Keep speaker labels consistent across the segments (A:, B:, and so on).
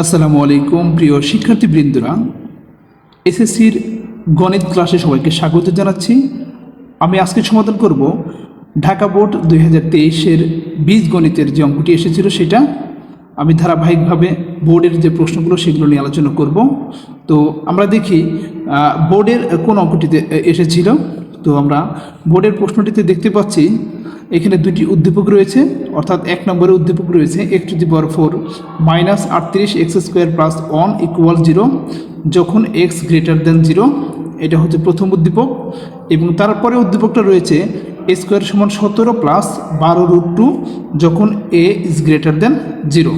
A: আসসালামু আলাইকুম প্রিয় শিক্ষার্থীবৃন্দরা, এসএসসির গণিত ক্লাসে সবাইকে স্বাগত জানাচ্ছি। আমি আজকে সমাধান করব ঢাকা বোর্ড 2023-এর বীজগণিতের যে অঙ্কটি এসেছিল সেটা। আমি ধারাবাহিকভাবে বোর্ডের যে প্রশ্নগুলো সেগুলো নিয়ে আলোচনা করব। তো আমরা দেখি বোর্ডের কোন অঙ্কটিতে এসেছিল। তো আমরা বোর্ডের প্রশ্নটিতে দেখতে পাচ্ছি এখানে দুটি উদ্দীপক রয়েছে, অর্থাৎ এক নম্বরে উদ্দীপক রয়েছে x⁴ -38 x² + 1 = 0 যখন x > 0। এটা হচ্ছে প্রথম উদ্দীপক। এবং তারপরে উদ্দীপকটা রয়েছে a² = 17 + 12√2 যখন a > 0।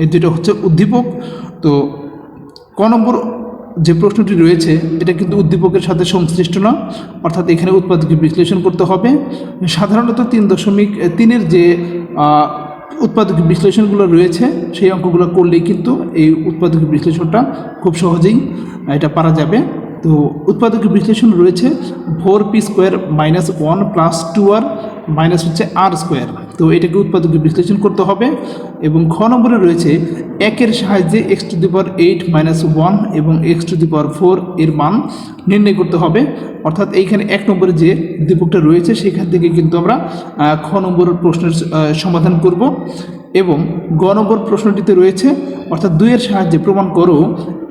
A: এই দুটো হচ্ছে উদ্দীপক। তো ক নম্বর যে প্রশ্নটি রয়েছে এটা কিন্তু উদ্দীপকের সাথে সংশ্লিষ্ট না, অর্থাৎ এখানে উৎপাদকে বিশ্লেষণ করতে হবে। সাধারণত 3.3-এর যে উৎপাদক বিশ্লেষণগুলো রয়েছে সেই অঙ্কগুলো করলেই কিন্তু এই উৎপাদক বিশ্লেষণটা খুব সহজেই এটা পারা যাবে। তো উৎপাদক বিশ্লেষণ রয়েছে 4p² - 1 + 2r -r²। তো এটাকে উৎপাদক বিশ্লেষণ করতে হবে। এবং খ নম্বরে রয়েছে একের সাহায্যে x⁸ - 1 এবং x⁴ এর মান নির্ণয় করতে হবে। অর্থাৎ এইখানে এক নম্বরে যে উদ্দীপকটা রয়েছে সেখান থেকে কিন্তু আমরা খ নম্বর প্রশ্নের সমাধান করব। এবং গ নম্বর প্রশ্নটিতে রয়েছে অর্থাৎ 2-এর সাহায্যে প্রমাণ করো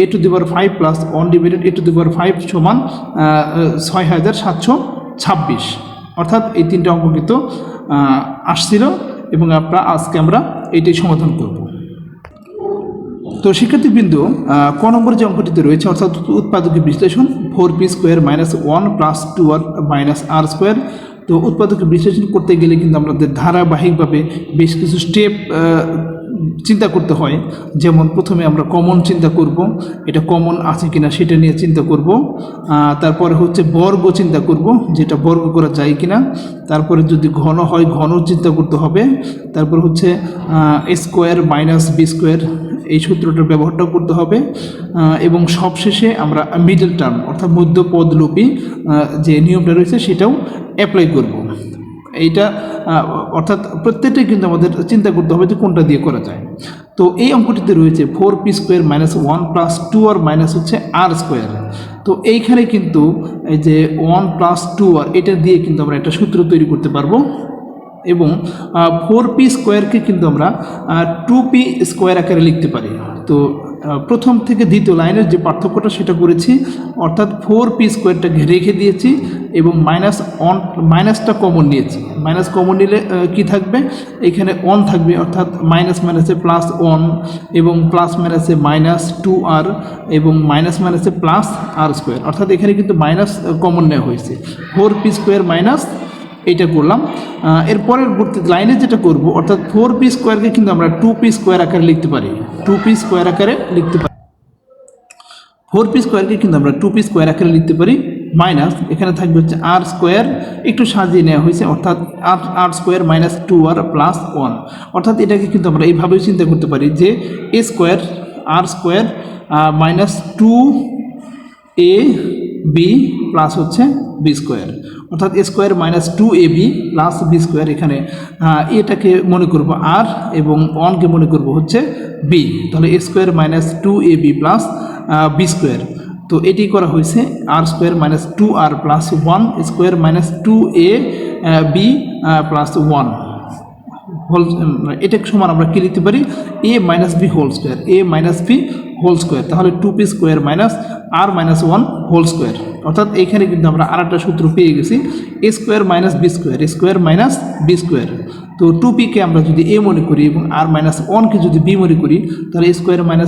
A: a⁵ + 1 / a⁵ = 6726। অর্থাৎ এই তিনটা অঙ্ক কিন্তু আসছিল এবং আজকে আমরা এইটাই সমাধান করব। তো শিক্ষার্থীবৃন্দ, ক নম্বর যে অঙ্কটিতে রয়েছে অর্থাৎ উৎপাদকের বিশ্লেষণ 4p² - 1 + 2r - r²। তো উৎপাদকের বিশ্লেষণ করতে গেলে কিন্তু আমাদের ধারাবাহিকভাবে বেশ কিছু স্টেপ চিন্তা করতে হয়। যেমন প্রথমে আমরা কমন চিন্তা করব, এটা কমন আছে কিনা সেটা নিয়ে চিন্তা করব। তারপরে হচ্ছে বর্গ চিন্তা করব, যেটা বর্গ করা যায় কিনা। তারপরে যদি ঘন হয় ঘন চিন্তা করতে হবে। তারপর হচ্ছে a² - b² এই সূত্রটার ব্যবহারটাও করতে হবে। এবং সবশেষে আমরা মিডল টার্ম অর্থাৎ মধ্যপদলোপী যে নিয়মটা রয়েছে সেটাও অ্যাপ্লাই করব। এইটা অর্থাৎ প্রত্যেকটাই কিন্তু আমাদের চিন্তা করতে হবে যে কোনটা দিয়ে করা যায়। তো এই অঙ্কটিতে রয়েছে 4p² - 1 + 2r r²। তো এইখানে কিন্তু এই যে 1 + 2r এটা দিয়ে কিন্তু আমরা একটা সূত্র তৈরি করতে পারবো। এবং 4p² কিন্তু আমরা 2p² আকারে লিখতে পারি। তো প্রথম থেকে দ্বিতীয় লাইনের যে পার্থক্যটা সেটা করেছি, অর্থাৎ 4p² রেখে দিয়েছি এবং মাইনাসটা কমন নিয়েছি। মাইনাস কমন নিলে কি থাকবে, এখানে 1 থাকবে, অর্থাৎ মাইনাসে +1 এবং প্লাসে -2r এবং মাইনাসে +r²। অর্থাৎ এখানে কিন্তু মাইনাস কমন নেওয়া হয়েছে। 4p² এইটা করলাম। এর পরবর্তী লাইনে যেটা করব অর্থাৎ 4p² কিন্তু আমরা 2p² আকারে লিখতে পারি। 2p² আকারে লিখতে পারি 4p² কিন্তু আমরা 2p² আকারে লিখতে পারি। মাইনাস এখানে থাকবে হচ্ছে r² একটু সাজিয়ে নেওয়া হয়েছে, অর্থাৎ r² - 2r + 1। অর্থাৎ এটাকে কিন্তু আমরা এইভাবেও চিন্তা করতে পারি যে a² r² - 2ab প্লাস হচ্ছে b²। অর্থাৎ a² - 2ab + b²। এখানে এটাকে মনে করব r এবং 1কে মনে করব হচ্ছে b। তাহলে a² - 2ab + b²। তো এটি করা হয়েছে r² - 2r + 1 a² - 2ab + 1 এটাকে সমান আমরা কি লিখতে পারি a - b²। তাহলে 2p² - r - 1 2। অর্থাৎ এখানে কিন্তু আমরা আরেকটা সূত্র পেয়ে গেছি a² - b²। তো 2p-কে আমরা যদি a মনে করি এবং r - 1-কে যদি b মনে করি, তাহলে a²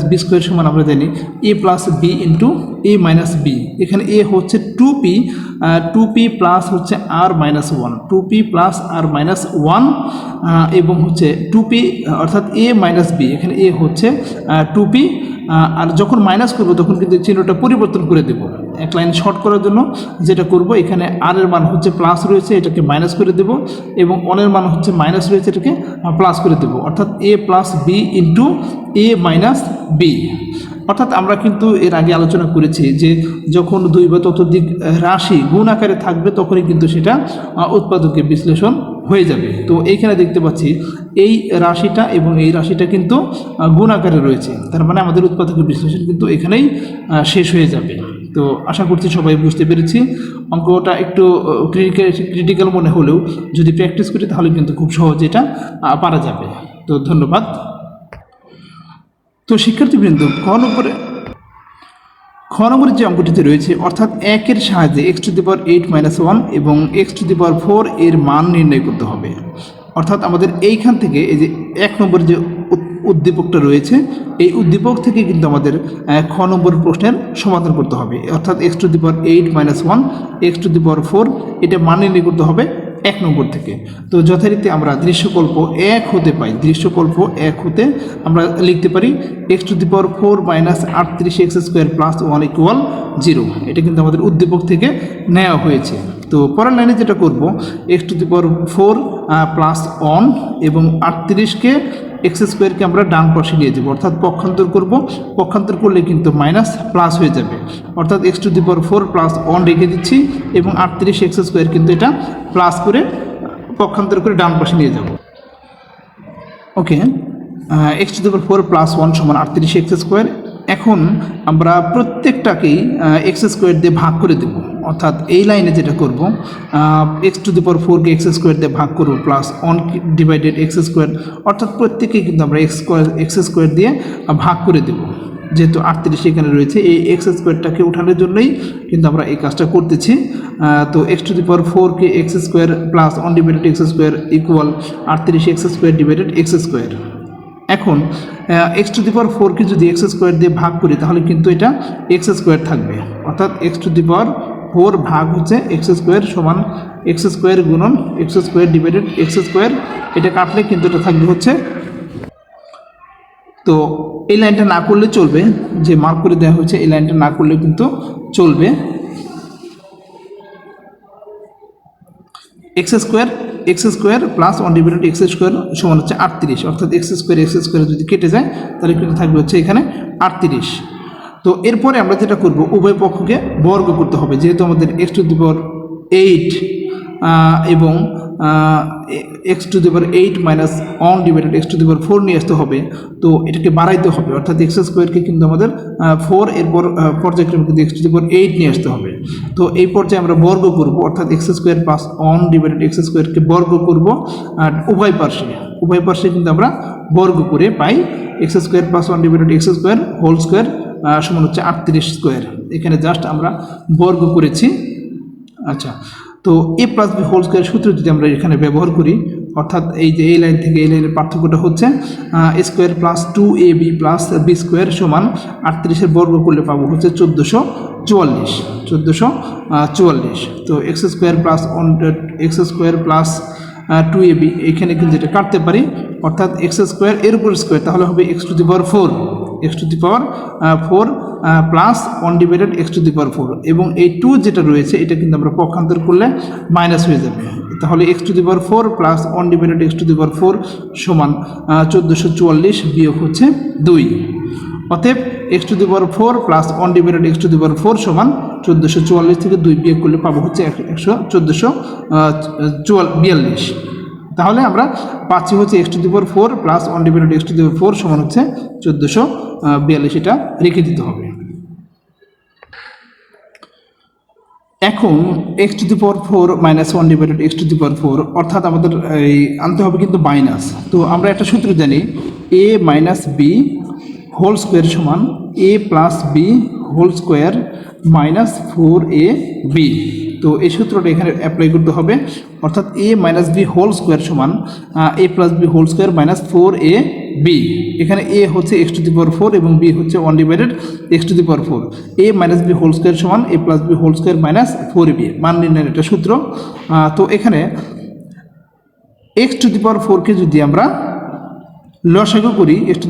A: - b² সমান আমরা জানি a + b * a - b। এখানে a হচ্ছে 2p প্লাস হচ্ছে r - 1, 2p + r - 1 এবং হচ্ছে 2p অর্থাৎ a - b। এখানে a হচ্ছে 2p, আর যখন মাইনাস করব তখন কিন্তু চিহ্নটা পরিবর্তন করে দেব এক লাইন শর্ট করার জন্য। যেটা করব এখানে r এর মান হচ্ছে প্লাস রয়েছে, এটাকে মাইনাস করে দেব, এবং 1 এর মান হচ্ছে মাইনাস রয়েছে, এটাকে প্লাস করে দেব। অর্থাৎ a + b * a - b। অর্থাৎ আমরা কিন্তু এর আগে আলোচনা করেছি যে যখন দুই বা ততোধিক রাশি গুণ আকারে থাকবে তখনই কিন্তু সেটা উৎপাদকের বিশ্লেষণ হয়ে যাবে। তো এইখানে দেখতে পাচ্ছি এই রাশিটা এবং এই রাশিটা কিন্তু গুণ আকারে রয়েছে, তার মানে আমাদের উৎপাদকের বিশ্লেষণ কিন্তু এখানেই শেষ হয়ে যাবে। তো আশা করছি সবাই বুঝতে পেরেছি। অঙ্কটা একটু ক্রিটিক্যাল মনে হলেও যদি প্র্যাকটিস করি তাহলে কিন্তু খুব সহজে এটা পারা যাবে। তো ধন্যবাদ। তো শিক্ষার্থীবৃন্দ, খ নম্বরের যে অঙ্কটিতে রয়েছে অর্থাৎ 1 এর সাহায্যে x⁻8-1 এবং x⁴ এর মান নির্ণয় করতে হবে। অর্থাৎ আমাদের এইখান থেকে এই যে 1 নম্বরের যে উদ্দীপকটা রয়েছে এই উদ্দীপক থেকে কিন্তু আমাদের খ নম্বর প্রশ্নের সমাধান করতে হবে। অর্থাৎ x⁻8-1 x⁴ এটা মান নির্ণয় করতে হবে 1 নম্বর থেকে। তো যথারীতি আমরা দৃশ্যকল্প 1 হতে পাই, দৃশ্যকল্প 1 হতে আমরা লিখতে পারি x⁴ - 38x² + 1 = 0। এটা কিন্তু আমাদের উদ্দীপক থেকে নেওয়া হয়েছে। তো পরের লাইনে যেটা করব x⁴ + 1 এবং 38কে x² আমরা ডান পাশে নিয়ে যাব, অর্থাৎ পক্ষান্তর করব। পক্ষান্তর করলে কিন্তু মাইনাস প্লাস হয়ে যাবে, অর্থাৎ x⁴ + 1 রেখে দিচ্ছি এবং 38x² কিন্তু এটা প্লাস করে পক্ষান্তর করে ডান পাশে নিয়ে যাব। ওকে, x⁴ + 1 = 38x²। এখন আমরা প্রত্যেকটাকেই x² দিয়ে ভাগ করে দেব, অর্থাৎ এই লাইনে যেটা করব x⁴কে x² দিয়ে ভাগ করব +1 / x², অর্থাৎ প্রত্যেকেই কিন্তু আমরা x² দিয়ে ভাগ করে দেব। যেহেতু 38 এখানে রয়েছে এই x² উঠানোর জন্যই কিন্তু আমরা এই কাজটা করতেছি। তো x⁴ কে x² + 1 / x² = 38x² / x²। এখন x⁴ কে যদি x² দিয়ে ভাগ করি তাহলে কিন্তু এটা x² থাকবে, অর্থাৎ x⁴ ভাগ হচ্ছে x² সমান x² গুণন x² / x²। এটা কাটলে কিন্তু এটা থাকবে হচ্ছে, তো এই লাইনটা না করলে চলবে, যে মার্ক করে দেওয়া হয়েছে এই লাইনটা না করলে কিন্তু চলবে। x² + 1 / x² সমান হচ্ছে 38, অর্থাৎ x² যদি কেটে যায় তাহলে কিন্তু থাকবে হচ্ছে এখানে 38। তো এরপরে আমরা যেটা করব উভয় পক্ষকে বর্গ করতে হবে, যেহেতু আমাদের x⁸ এবং x⁸ - 1 / x⁴ নিয়ে আসতে হবে। তো এটাকে বাড়াইতে হবে, অর্থাৎ x²কে কিন্তু আমাদের 4 এরপর পর্যায়ক্রমে কিন্তু x⁸ নিয়ে আসতে হবে। তো এই পর্যায়ে আমরা বর্গ করব, অর্থাৎ x² + 1 / x²কে বর্গ করব আর উভয় পার্শ্বে কিন্তু আমরা বর্গ করে পাই x² + 1 / x² সমান হচ্ছে 38²। এখানে জাস্ট আমরা বর্গ করেছি। আচ্ছা, তো a + b² সূত্র যদি আমরা এখানে ব্যবহার করি, অর্থাৎ এই যে এই লাইন থেকে এই লাইনের পার্থক্যটা হচ্ছে a² + 2ab + b² সমান 38 এর বর্গ করলে পাবো হচ্ছে 1444। তো x² + 2ab এখানে কিন্তু এটা কাটতে পারি, অর্থাৎ x² এর উপর স্কোয়ার তাহলে হবে x⁴ + 1 / x⁴, এবং এই 2 যেটা রয়েছে এটা কিন্তু আমরা পক্ষান্তর করলে মাইনাস হয়ে যাবে। তাহলে x⁴ + 1 / x⁴ সমান 1444 বিয়োগ হচ্ছে 2। অতএব x⁴ + 1 / x⁴ সমান 1444 থেকে 2 বিয়োগ করলে পাবো হচ্ছে 1442। তাহলে আমরা পাচ্ছি হচ্ছে x⁴ + 1 / x⁴ সমান হচ্ছে 1442, এটা রেখে দিতে হবে। এখন x⁴ - 1 / x⁴, অর্থাৎ আমাদের এই আনতে হবে কিন্তু মাইনাস। তো আমরা একটা সূত্র জানি a - b² সমান a + b² - 4ab। তো এই সূত্রটা এখানে অ্যাপ্লাই করতে হবে, অর্থাৎ a - b² সমান a + b² - 4ab। এখানে a হচ্ছে x⁴ এবং b হচ্ছে 1 / x⁴। a - b² সমান a + b² - 4ab মান নির্ণয়ের একটা সূত্র। তো এখানে x⁴ কে যদি আমরা লসাগু করি, x⁴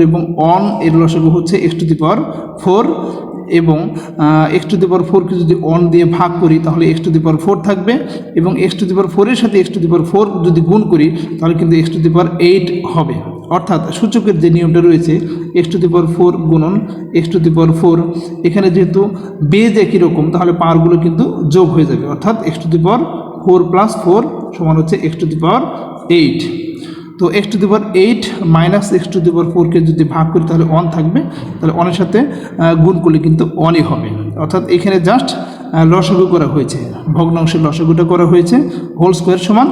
A: এবং 1 এর লসাগু হচ্ছে x⁴, এবং x⁴ কে যদি 1 দিয়ে ভাগ করি তাহলে x⁴ থাকবে, এবং x⁴ এর সাথে x⁴ যদি গুণ করি তাহলে কিন্তু x⁸ হবে। অর্থাৎ সূচকের যে নিয়মটা রয়েছে এক্স টু দি পাওয়ার 4 গুণন এক্স টু দি পাওয়ার 4। এখানে যেহেতু বেজ একই রকম তাহলে পাওয়ারগুলো কিন্তু যোগ হয়ে যাবে, অর্থাৎ x to the power 4 plus 4 সমান হচ্ছে এক্স টু দি পাওয়ার 8। তো x to the power 8 minus x to the power 4কে যদি ভাগ করি তাহলে 1 থাকবে, তাহলে 1 এর সাথে গুণ করলে কিন্তু 1ই হবে। অর্থাৎ এখানে জাস্ট লসাগু করা হয়েছে, ভগ্নাংশের লসাগুটা করা হয়েছে। হোল স্কোয়ার সমান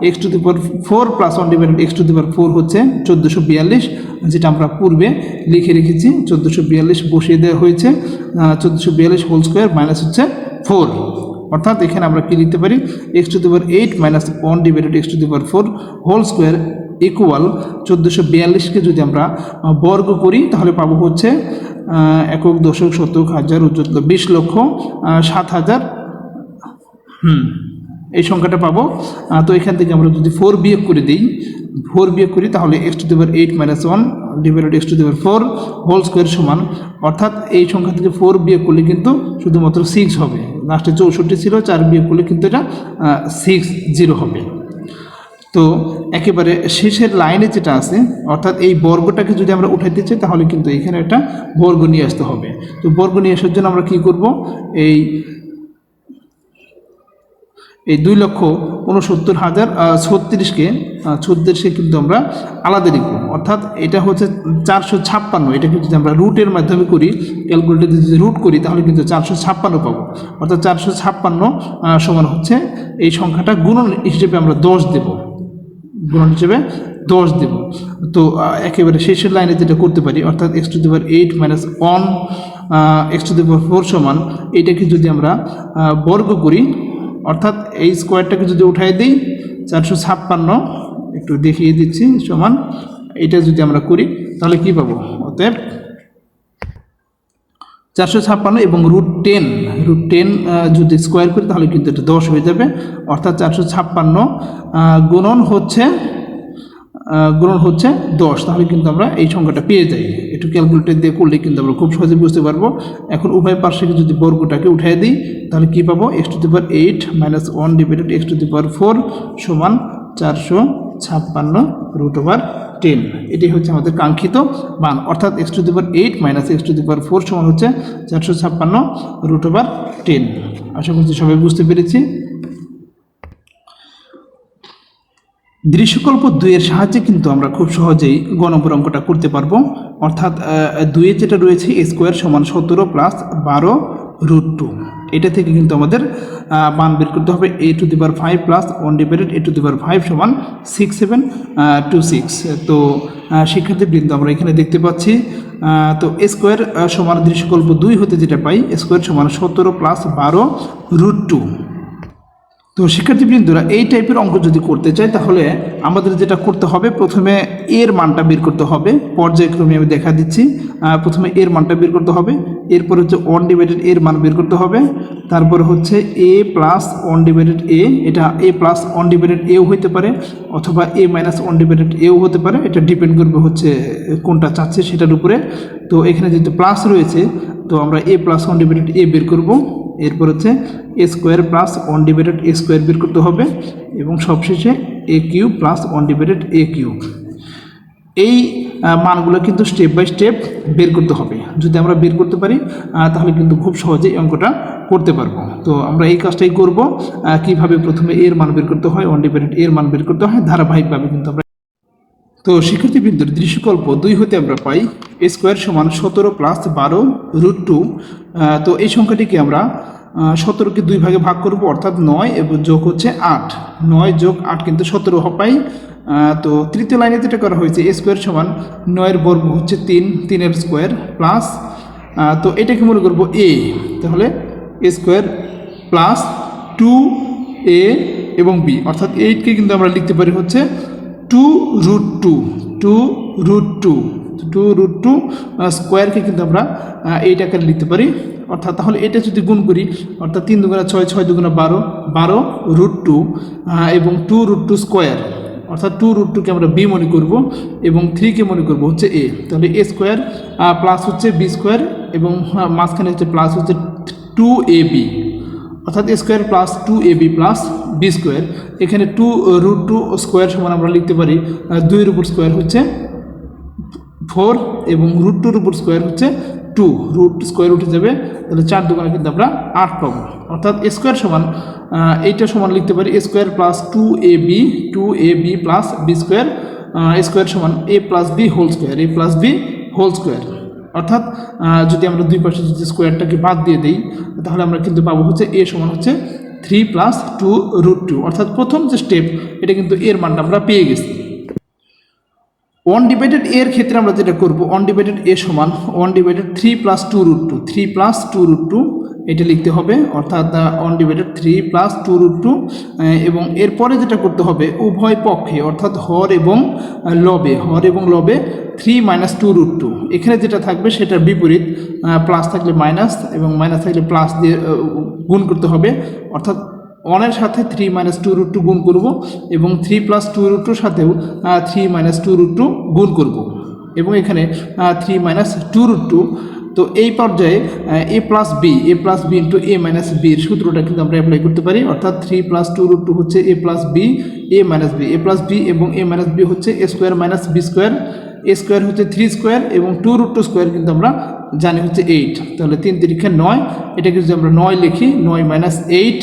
A: x to the power 4 plus 1 divided x to the power 4 হচ্ছে 1442, যেটা আমরা পূর্বে লিখে রেখেছি। 1442 বসিয়ে দেওয়া হয়েছে, 1442 হোল স্কোয়ার মাইনাস হচ্ছে 4। অর্থাৎ এখানে আমরা কি লিখতে পারি, x to the power 8 minus 1 divided x to the power 4 whole square equal 1442কে যদি আমরা বর্গ করি তাহলে পাবো হচ্ছে একক দশক শতক হাজার উজ্জ্বল 20 লক্ষ 7,000, এই সংখ্যাটা পাবো। তো এখান থেকে আমরা যদি 4 বিয়োগ করে দিই, 4 বিয়োগ করি তাহলে x to the power 8 minus 1 divided x to the power 4 whole square সমান, অর্থাৎ এই সংখ্যা থেকে 4 বিয়োগ করলে কিন্তু শুধুমাত্র 6 হবে। লাস্টে 64 ছিল, 4 বিয়োগ করলে কিন্তু এটা 60 হবে। তো একেবারে শেষের লাইনে যেটা আছে, অর্থাৎ এই বর্গটাকে যদি আমরা উঠাইতে চাই তাহলে কিন্তু এখানে একটা বর্গ নিয়ে আসতে হবে। তো বর্গ নিয়ে আসার জন্য আমরা কি করব, এই 2,69,036কে 36কে কিন্তু আমরা আলাদা লিখব। অর্থাৎ এটা হচ্ছে 456, এটাকে যদি আমরা রুটের মাধ্যমে করি, ক্যালকুলেটর যদি রুট করি তাহলে কিন্তু 456 পাবো। অর্থাৎ 456 সমান হচ্ছে এই সংখ্যাটা গুণন হিসেবে আমরা 10 দেব, গুণন হিসেবে 10 দেব। তো একেবারে শেষের লাইনে যেটা করতে পারি, অর্থাৎ x to the power 8 minus 1 x to the power 4 সমান এটাকে যদি আমরা বর্গ করি, অর্থাৎ এই স্কোয়ারটাকে যদি উঠাই দিই 456, একটু দেখিয়ে দিচ্ছি, সমান এটা যদি আমরা করি তাহলে কি পাবো, অতএব 456 এবং √10 যদি স্কোয়ার করি তাহলে কিন্তু এটা 10 হয়ে যাবে। অর্থাৎ 456 গুণন হচ্ছে 10, তাহলে কিন্তু আমরা এই সংখ্যাটা পেয়ে যাই। একটু ক্যালকুলেটর দিয়ে করলে কিন্তু আমরা খুব সহজে বুঝতে পারবো। এখন উভয় পার্শ্বে যদি বর্গটাকে উঠিয়ে দিই তাহলে কি পাবো, x to the power 8 minus 1 divided x to the power 4 সমান 456 √10। এটি হচ্ছে আমাদের কাঙ্ক্ষিত মান, অর্থাৎ x to the power 8 minus x to the power 4 সমান হচ্ছে 456 √10। আশা করছি সবাই বুঝতে পেরেছি। দৃশ্যকল্প 2 এর সাহায্যে কিন্তু আমরা খুব সহজেই গ নম্বর অঙ্কটা করতে পারবো। অর্থাৎ 2 এ যেটা রয়েছে এ স্কোয়ার সমান 17 প্লাস 12 √2, এটা থেকে কিন্তু আমাদের মান বের করতে হবে a to the power 5 plus 1 divided a to the power 5 সমান 6726। তো শিক্ষার্থীবৃন্দ আমরা এখানে দেখতে পাচ্ছি, তো এ স্কোয়ার সমান দৃশ্যকল্প 2 হতে যেটা পাই, এ স্কোয়ার সমান 17 প্লাস 12 √2। তো শিক্ষার্থীবৃন্দরা এই টাইপের অঙ্ক যদি করতে চাই তাহলে আমাদের যেটা করতে হবে, প্রথমে এর মানটা বের করতে হবে। পর্যায়ক্রমে আমি দেখা দিচ্ছি, প্রথমে এর মানটা বের করতে হবে, এরপর হচ্ছে 1 ডিভাইডেড এর মান বের করতে হবে, তারপর হচ্ছে a প্লাস 1 ডিভাইডেড a, এটা a প্লাস 1 ডিভাইডেড এও হতে পারে অথবা a মাইনাস 1 ডিভাইডেড এও হতে পারে, এটা ডিপেন্ড করবে হচ্ছে কোনটা চাচ্ছে সেটার উপরে। তো এখানে যেহেতু প্লাস রয়েছে তো আমরা a প্লাস 1 ডিভাইডেড a বের করব, এরপর হচ্ছে এ square plus 1 divided a square বের করতে হবে এবং সবশেষে এ কিউব প্লাস 1 ডিভাইডেড এ কিউব। এই মানগুলো কিন্তু স্টেপ বাই স্টেপ বের করতে হবে। যদি আমরা বের করতে পারি তাহলে কিন্তু খুব সহজেই অঙ্কটা করতে পারবো। তো আমরা এই কাজটাই করব, কিভাবে প্রথমে এর মান বের করতে হয়, 1 ডিভাইডেড এর মান বের করতে হয়, ধারাবাহিকভাবে কিন্তু আমরা। তো শিক্ষার্থীবৃন্দের দৃশ্যকল্প 2 হতে আমরা পাই এ স্কোয়ার সমান 17 প্লাস 12 √2। তো এই সংখ্যাটিকে আমরা 17কে 2 ভাগে ভাগ করব, অর্থাৎ 9 এবং যোগ হচ্ছে 8, 9 যোগ 8 কিন্তু 17 পাই। তো তৃতীয় লাইনে যেটা করা হয়েছে এ স্কোয়ার সমান 9 এর বর্গ হচ্ছে 3, 3 এর স্কোয়ার প্লাস, তো এটাকে মনে করব a, তাহলে এ স্কোয়ার প্লাস 2a এবং b, অর্থাৎ 8কে কিন্তু আমরা লিখতে পারি হচ্ছে 2√2 স্কোয়ারকে কিন্তু আমরা 8 আকারে লিখতে পারি। অর্থাৎ তাহলে এটা যদি গুণ করি, অর্থাৎ 3 দুগুণা 6, 6 দুগুণা 12, 12√2 এবং 2√2 স্কোয়ার, অর্থাৎ 2√2কে আমরা b মনে করব এবং 3কে মনে করব হচ্ছে a। তাহলে a স্কোয়ার প্লাস হচ্ছে b স্কোয়ার এবং মাঝখানে হচ্ছে প্লাস হচ্ছে 2ab, অর্থাৎ a square plus 2ab plus b square. এখানে 2√2 স্কোয়ার সমান আমরা লিখতে পারি 2 এর উপর স্কোয়ার হচ্ছে 4 এবং রুট টুর উপর স্কোয়ার হচ্ছে 2, রুট স্কোয়ার উঠে যাবে, তাহলে 4 দুগুণে কিন্তু আমরা 8 পাবো। অর্থাৎ এ স্কোয়ার সমান এইটা সমান লিখতে পারি a square plus 2ab plus b square square সমান a plus b whole square, a plus b whole square. অর্থাৎ যদি আমরা দুই পাশে যদি স্কোয়ারটাকে বাদ দিয়ে দিই তাহলে আমরা কিন্তু পাবো হচ্ছে a সমান হচ্ছে 3 প্লাস 2 রুট 2। অর্থাৎ প্রথম যে স্টেপ এটা কিন্তু এর মানটা আমরা পেয়ে গেছি। 1 ডিভাইডেড এর ক্ষেত্রে আমরা যেটা করবো 1 ডিভাইডেড এ সমান 1 divided 3 plus 2 root 2, 3 plus 2 root 2 এটা লিখতে হবে। অর্থাৎ 1 ডিভাইডেড 3 প্লাস 2 রুট 2 এবং এরপরে যেটা করতে হবে উভয় পক্ষে অর্থাৎ হর এবং লবে 3 মাইনাস 2 রুট 2, এখানে যেটা থাকবে সেটার বিপরীত, প্লাস থাকলে মাইনাস এবং মাইনাস থাকলে প্লাস দিয়ে গুণ করতে হবে। অর্থাৎ 1 এর সাথে 3 মাইনাস 2 রুট 2 গুণ করব এবং 3 প্লাস 2 রুট 2 সাথেও 3 মাইনাস 2 রুট 2 গুণ করব এবং এখানে 3 মাইনাস 2 রুট 2। তো এই পর্যায়ে a plus b into a minus b এর সূত্রটা কিন্তু আমরা অ্যাপ্লাই করতে পারি। অর্থাৎ 3 প্লাস 2 রুট 2 হচ্ছে a plus b, a plus b এবং a মাইনাস বি হচ্ছে a square minus b square, a square হচ্ছে 3 স্কোয়ার এবং 2 রুট 2 স্কোয়ার কিন্তু আমরা জানি হচ্ছে 8। তাহলে 3 তিরিক্ষে 9, এটাকে যদি আমরা 9 লিখি 9 মাইনাস 8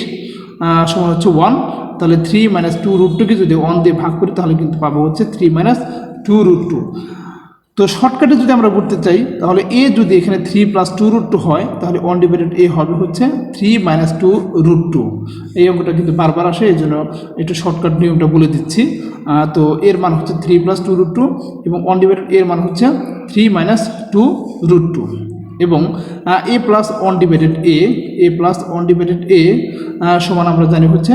A: সমান হচ্ছে 1, তাহলে 3 মাইনাস 2 রুট 2কে যদি 1 দিয়ে ভাগ করি তাহলে কিন্তু পাবো হচ্ছে 3 মাইনাস 2 রুট 2। তো শর্টকাটে যদি আমরা করতে চাই তাহলে এ যদি এখানে 3 প্লাস 2 রুট 2 হয় তাহলে 1 ডিভাইডেড এ হবে হচ্ছে 3 মাইনাস 2 রুট 2। এই অঙ্কটা কিন্তু বারবার আসে, এই জন্য একটু শর্টকাট নিয়মটা বলে দিচ্ছি। তো এর মান হচ্ছে 3 প্লাস 2 রুট 2 এবং 1 ডিভাইডেড এর মান হচ্ছে 3 মাইনাস 2 রুট 2 এবং a plus 1 divided a plus 1 divided a সমান আমরা জানি হচ্ছে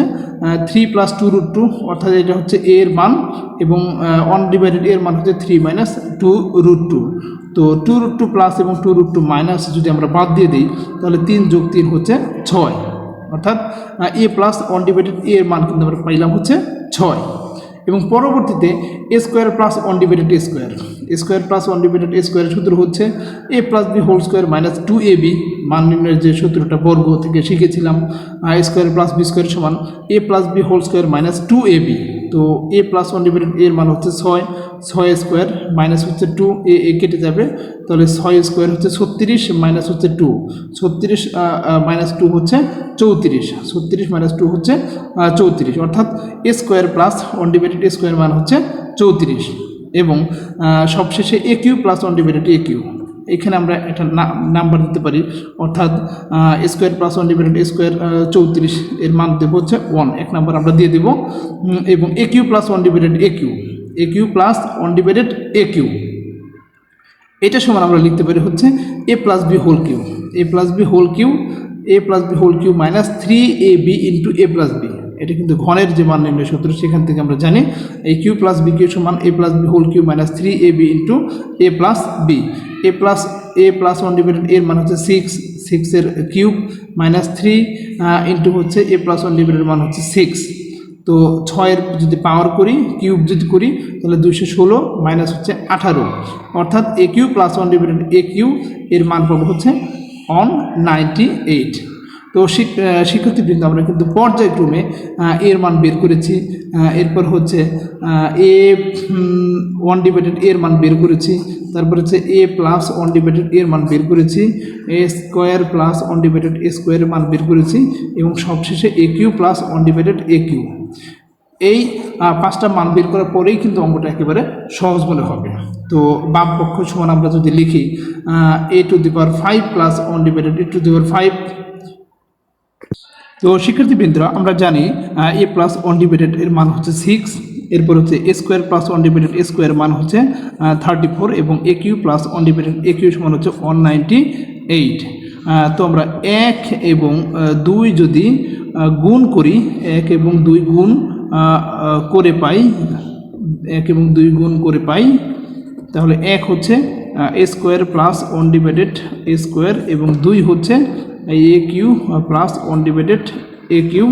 A: 3 প্লাস 2 রুট 2, অর্থাৎ এটা হচ্ছে a এর মান এবং 1 ডিভাইডেড এর মান হচ্ছে 3 মাইনাস 2 রুট 2। তো 2 রুট 2 প্লাস এবং 2 রুট 2 মাইনাস যদি আমরা বাদ দিয়ে দিই তাহলে 3 যোগ 3 হচ্ছে 6, অর্থাৎ a প্লাস 1 ডিভাইডেড a এর মান কিন্তু আমরা পাইলাম হচ্ছে 6। এবং পরবর্তীতে a square plus 1 divided a square plus 1 divided a স্কোয়ারের সূত্র হচ্ছে a plus b whole square minus 2ab, মান নির্ণয়ের যে সূত্রটা বর্গ থেকে শিখেছিলাম, স্কোয়ার প্লাস বি স্কোয়ার সমান a plus b whole square minus 2ab। তো a প্লাস 1 ডিভাইডেড এর মান হচ্ছে 6 স্কোয়ার মাইনাস হচ্ছে 2, এ কেটে যাবে, তাহলে 6 স্কোয়ার হচ্ছে 36 মাইনাস হচ্ছে 2, 36 মাইনাস 2 হচ্ছে 34, 36 মাইনাস 2 হচ্ছে 34, অর্থাৎ এ square plus 1 divided a square মান হচ্ছে 34 এবং সবশেষে এ cube plus 1 divided a Q, এখানে আমরা একটা নাম্বার দিতে পারি। অর্থাৎ স্কোয়ার প্লাস 1 ডিভাইডেড স্কোয়ার 34 এর মান দেবো হচ্ছে 1, এক নাম্বার আমরা দিয়ে দেবো এবং a cube plus 1 divided a cube plus 1 divided a cube, এটা সমান আমরা লিখতে পারি হচ্ছে a plus b whole cube minus 3ab into a plus b. এটা কিন্তু ঘনের যে মান নির্ণয় সূত্র সেখান থেকে আমরা জানি এই কিউ প্লাস বি কিউ সমান a plus b whole cube minus 3ab into a plus b. a plus 1 divided এর মান হচ্ছে 6 এর কিউব মাইনাস 3 ইন্টু হচ্ছে a প্লাস 1 ডিভাইডেড মান হচ্ছে 6। তো 6 এর যদি পাওয়ার করি কিউব যদি করি তাহলে 216 মাইনাস হচ্ছে 18, অর্থাৎ এ cube plus 1 divided a Q এর মান পাবো হচ্ছে 198। তো শিক্ষার্থীবৃন্দ আমরা কিন্তু পর্যায়ক্রমে এর মান বের করেছি, এরপর হচ্ছে এ 1 ডিভাইডেড এর মান বের করেছি, তারপর হচ্ছে এ প্লাস 1 ডিভাইডেড এর মান বের করেছি, এ স্কোয়ার প্লাস 1 ডিভাইডেড এ স্কোয়ারের মান বের করেছি এবং সবশেষে এ cube plus 1 divided a Q. এই 5টা মান বের করার পরেই কিন্তু অঙ্কটা একেবারে সহজ মনে হবে। তো বাম পক্ষ সমান আমরা যদি লিখি a to the power 5 plus 1 divided a to the power 5। তো শিক্ষার্থীবৃন্দরা আমরা জানি a প্লাস 1 ডিভাইডেড এর মান হচ্ছে 6, এরপর হচ্ছে এ square plus 1 divided a square মান হচ্ছে 34 এবং a cube plus 1 divided a Q সমান হচ্ছে 198। তো আমরা 1 এবং 2 যদি গুণ করি, 1 এবং 2 গুণ করে পাই, 1 এবং 2 গুণ করে পাই, তাহলে 1 হচ্ছে এ square plus 1 divided a square এবং 2 হচ্ছে এ cube plus 1 divided a Q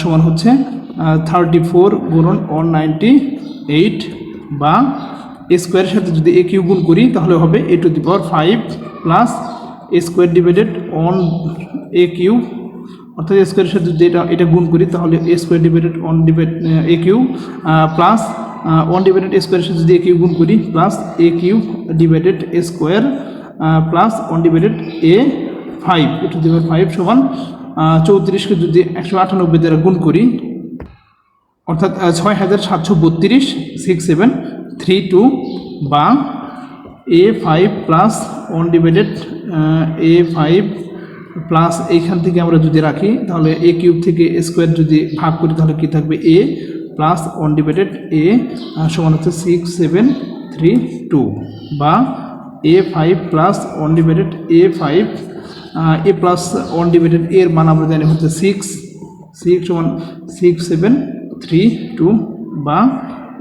A: সমান হচ্ছে 34 গুণন 198 বা এ স্কোয়ারের সাথে যদি এ কিউ গুণ করি তাহলে হবে a to the power 5 plus a square divided 1 a cube, অর্থাৎ এ স্কোয়ারের সাথে যদি এটা গুণ করি তাহলে a square divided 1 divide a cube plus one divided a স্কোয়ারের সাথে যদি এ কিউব গুণ করি plus a cube divided a square plus one divided a 5 to the power 5 সমান 34কে যদি 198 দ্বারা গুণ করি অর্থাৎ 6732 6732 বা A5 plus one divided A5 plus এইখান থেকে আমরা যদি রাখি তাহলে এ কিউব থেকে এ স্কোয়ার যদি ভাগ করি তাহলে কী থাকবে এ প্লাস ওয়ান ডিভাইডেড এ সমান হচ্ছে 6732 বা A5 plus one divided A5 এ প্লাস ওয়ান ডিভাইডেড এর মান আমরা জানি হচ্ছে 6 সমান 6732 বা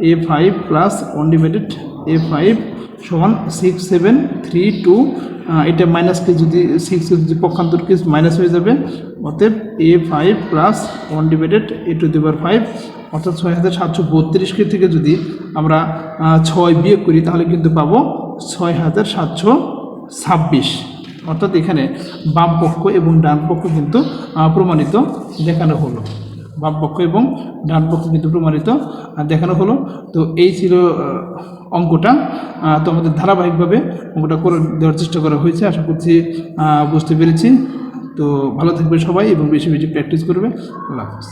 A: A5 plus one divided A5 সমান 6732 এটা মাইনাসকে যদি 6 যদি পক্ষান্তরকে মাইনাস হয়ে যাবে অতএব A5 plus one divided a to the power 5 অর্থাৎ 6732 থেকে যদি আমরা 6 বিয়োগ করি তাহলে কিন্তু পাবো 6726 অর্থাৎ এখানে বাম পক্ষ এবং ডান পক্ষ কিন্তু প্রমাণিত দেখানো হলো বাম পক্ষ এবং ডান পক্ষ কিন্তু প্রমাণিত দেখানো হলো। তো এই ছিল অঙ্কটা। তো আমাদের ধারাবাহিকভাবে অঙ্কটা করে দেওয়ার চেষ্টা করা হয়েছে, আশা করছি বুঝতে পেরেছি। তো ভালো থাকবে সবাই এবং বেশি বেশি প্র্যাকটিস করবে। আল্লাহ হাফেজ।